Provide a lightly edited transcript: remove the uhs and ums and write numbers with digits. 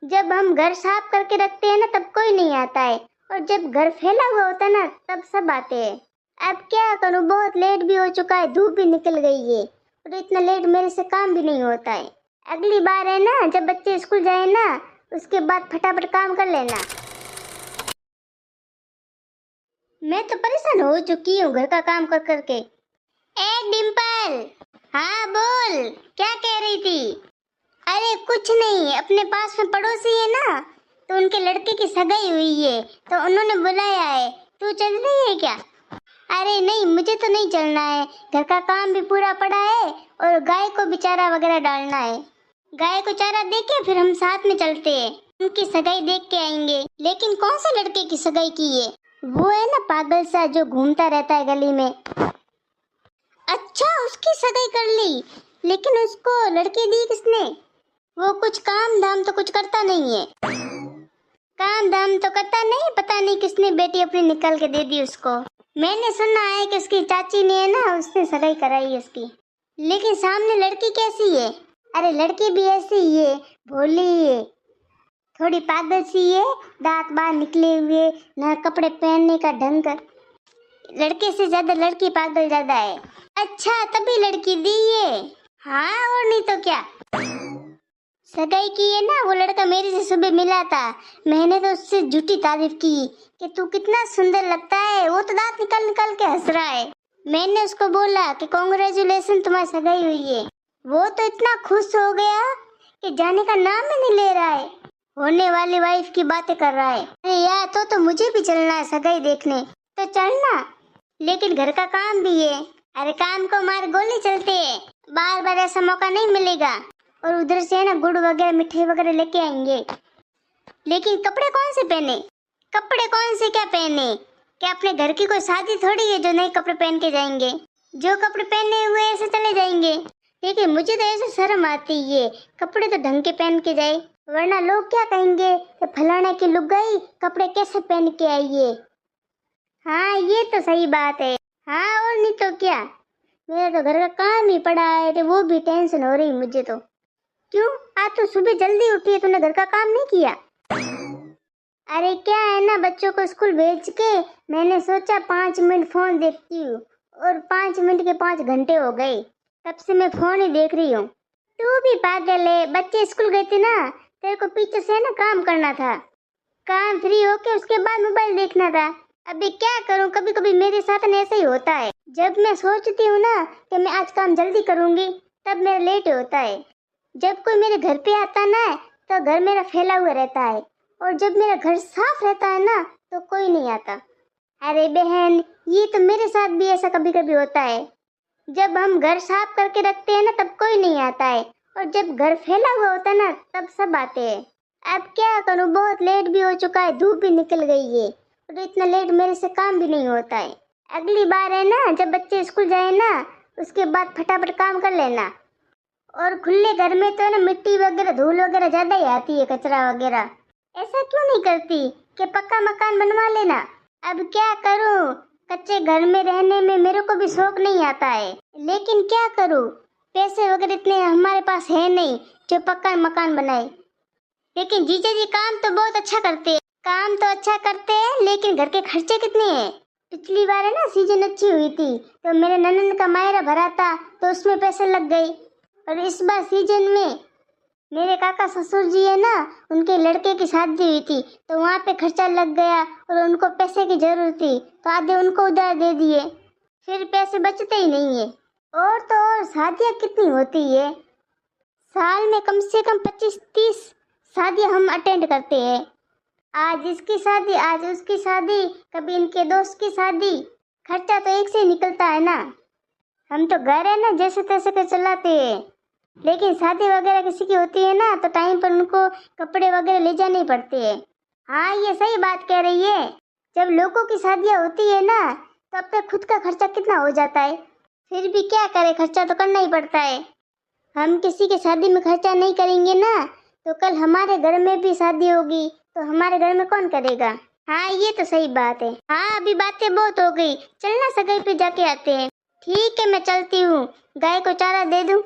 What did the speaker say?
जब हम घर साफ करके रखते हैं ना तब कोई नहीं आता है, और जब घर फैला हुआ होता है ना तब सब आते हैं। अब क्या करूं, बहुत लेट भी हो चुका है, धूप भी निकल गई है और इतना लेट मेरे से काम भी नहीं होता है। अगली बार है ना, जब बच्चे स्कूल जाए ना उसके बाद फटाफट काम कर लेना। मैं तो परेशान हो चुकी हूँ घर का काम कर करके। ए डिम्पल, हाँ बोल, क्या कह रही थी? अरे कुछ नहीं, अपने पास में पड़ोसी है ना, तो उनके लड़के की सगाई हुई है तो उन्होंने बुलाया है। तू चल रही है क्या? अरे नहीं, मुझे तो नहीं चलना है, घर का काम भी पूरा पड़ा है और गाय को भी चारा वगैरह डालना है। गाय को चारा दे के फिर हम साथ में चलते हैं, उनकी सगाई देख के आएंगे। लेकिन कौन से लड़के की सगाई की है? वो है ना पागल सा जो घूमता रहता है गली में। अच्छा, उसकी सगाई कर ली, लेकिन उसको लड़की दी किसने? वो कुछ काम धाम तो कुछ करता नहीं है। काम धाम तो करता नहीं, पता नहीं किसने बेटी अपनी निकाल के दे दी उसको। मैंने सुना है कि उसकी चाची ने है ना, उसने सगाई कराई उसकी। लेकिन सामने लड़की कैसी है? अरे लड़की भी ऐसी ही है, भोली है, थोड़ी पागल सी है, दांत बाहर निकले हुए, न कपड़े पहनने का ढंग। लड़के से ज्यादा लड़की पागल ज्यादा है। अच्छा, तभी लड़की दी है। हाँ और नहीं तो क्या। सगाई की है ना, वो लड़का मेरे से सुबह मिला था, मैंने तो उससे झूठी तारीफ की कि तू कितना सुंदर लगता है। वो तो दांत निकाल निकाल के हंस रहा है। मैंने उसको बोला कि कांग्रेचुलेशन, तुम्हारी सगाई हुई है। वो तो इतना खुश हो गया कि जाने का नाम ही नहीं ले रहा है, होने वाली वाइफ की बातें कर रहा है। अरे यार, तो मुझे भी चलना है सगाई देखने। तो चलना, लेकिन घर का काम भी है। अरे काम को मार गोली चलते हैं, बार बार ऐसा मौका नहीं मिलेगा। और उधर से ना गुड़ वगैरह मिठाई वगैरह लेके आएंगे। लेकिन कपड़े कौन से पहने? कपड़े कौन से क्या पहने? क्या अपने घर की कोई शादी थोड़ी है जो नए कपड़े पहन के जाएंगे? जो कपड़े पहने हुए ऐसे चले जाएंगे। लेकिन मुझे तो ऐसे शर्म आती है, कपड़े तो ढंग के पहन के जाए, वरना लोग क्या कहेंगे कि फलाने की लुगाई कपड़े कैसे पहन के आई है। हाँ ये तो सही बात है। हाँ और नहीं तो क्या। मेरा तो घर का काम ही पड़ा है, तो वो भी टेंशन हो रही मुझे तो। क्यों, आज तो सुबह जल्दी उठी है, तूने घर का काम नहीं किया? अरे क्या है ना, बच्चों को स्कूल भेज के मैंने सोचा 5 मिनट फोन देखती हूँ, और 5 मिनट के 5 घंटे हो गए, तब से मैं फोन ही देख रही हूँ। तू भी पागल है, बच्चे स्कूल गए थे ना, तेरे को पीछे से ना काम करना था, काम फ्री होके उसके बाद मोबाइल देखना था। अभी क्या करूँ, कभी कभी मेरे साथ ऐसा ही होता है। जब मैं सोचती हूँ ना कि मैं आज काम जल्दी करूँगी, तब मेरा लेट होता है। जब कोई मेरे घर पे आता ना तो घर मेरा फैला हुआ रहता है, और जब मेरा घर साफ रहता है ना तो कोई नहीं आता। अरे बहन, ये तो मेरे साथ भी ऐसा कभी कभी होता है। जब हम घर साफ करके रखते हैं ना तब कोई नहीं आता है, और जब घर फैला हुआ होता है ना तब सब आते हैं। अब क्या करूं, बहुत लेट भी हो चुका है, धूप भी निकल गई है और इतना लेट मेरे से काम भी नहीं होता है। अगली बार है ना, जब बच्चे स्कूल जाए ना उसके बाद फटाफट काम कर लेना। और खुले घर में तो ना मिट्टी वगैरह धूल वगैरह ज्यादा ही आती है, कचरा वगैरह। ऐसा क्यों नहीं करती कि पक्का मकान बनवा लेना। अब क्या करूं, कच्चे घर में रहने में मेरे को भी शौक नहीं आता है, लेकिन क्या करूं, पैसे वगैरह इतने हमारे पास है नहीं जो पक्का मकान बनाए। लेकिन जीजा जी काम तो बहुत अच्छा करते हैं, काम तो अच्छा करते हैं, लेकिन घर के खर्चे कितने हैं। पिछली बार है ना सीजन अच्छी हुई थी तो मेरे ननद का मायरा भरा था तो उसमें पैसे लग गए, और इस बार सीजन में मेरे काका ससुर जी है ना, उनके लड़के की शादी हुई थी तो वहाँ पे खर्चा लग गया, और उनको पैसे की जरूरत थी तो आधे उनको उधार दे दिए, फिर पैसे बचते ही नहीं है। और तो और शादियाँ कितनी होती है, साल में कम से कम 25-30 शादियाँ हम अटेंड करते हैं। आज इसकी शादी, आज उसकी शादी, कभी इनके दोस्त की शादी, खर्चा तो एक से ही निकलता है ना। हम तो घर है ना जैसे तैसे कर चलाते हैं, लेकिन शादी वगैरह किसी की होती है ना तो टाइम पर उनको कपड़े वगैरह ले जाने पड़ते हैं। हाँ ये सही बात कह रही है, जब लोगों की शादियाँ होती है ना तो अपने खुद का खर्चा कितना हो जाता है, फिर भी क्या करे, खर्चा तो करना ही पड़ता है। हम किसी की शादी में खर्चा नहीं करेंगे ना तो कल हमारे घर में भी शादी होगी तो हमारे घर में कौन करेगा। हाँ ये तो सही बात है। हाँ अभी बातें बहुत हो गई, चलना सगाई पे जाके आते हैं। ठीक है मैं चलती हूँ, गाय को चारा दे दूँ।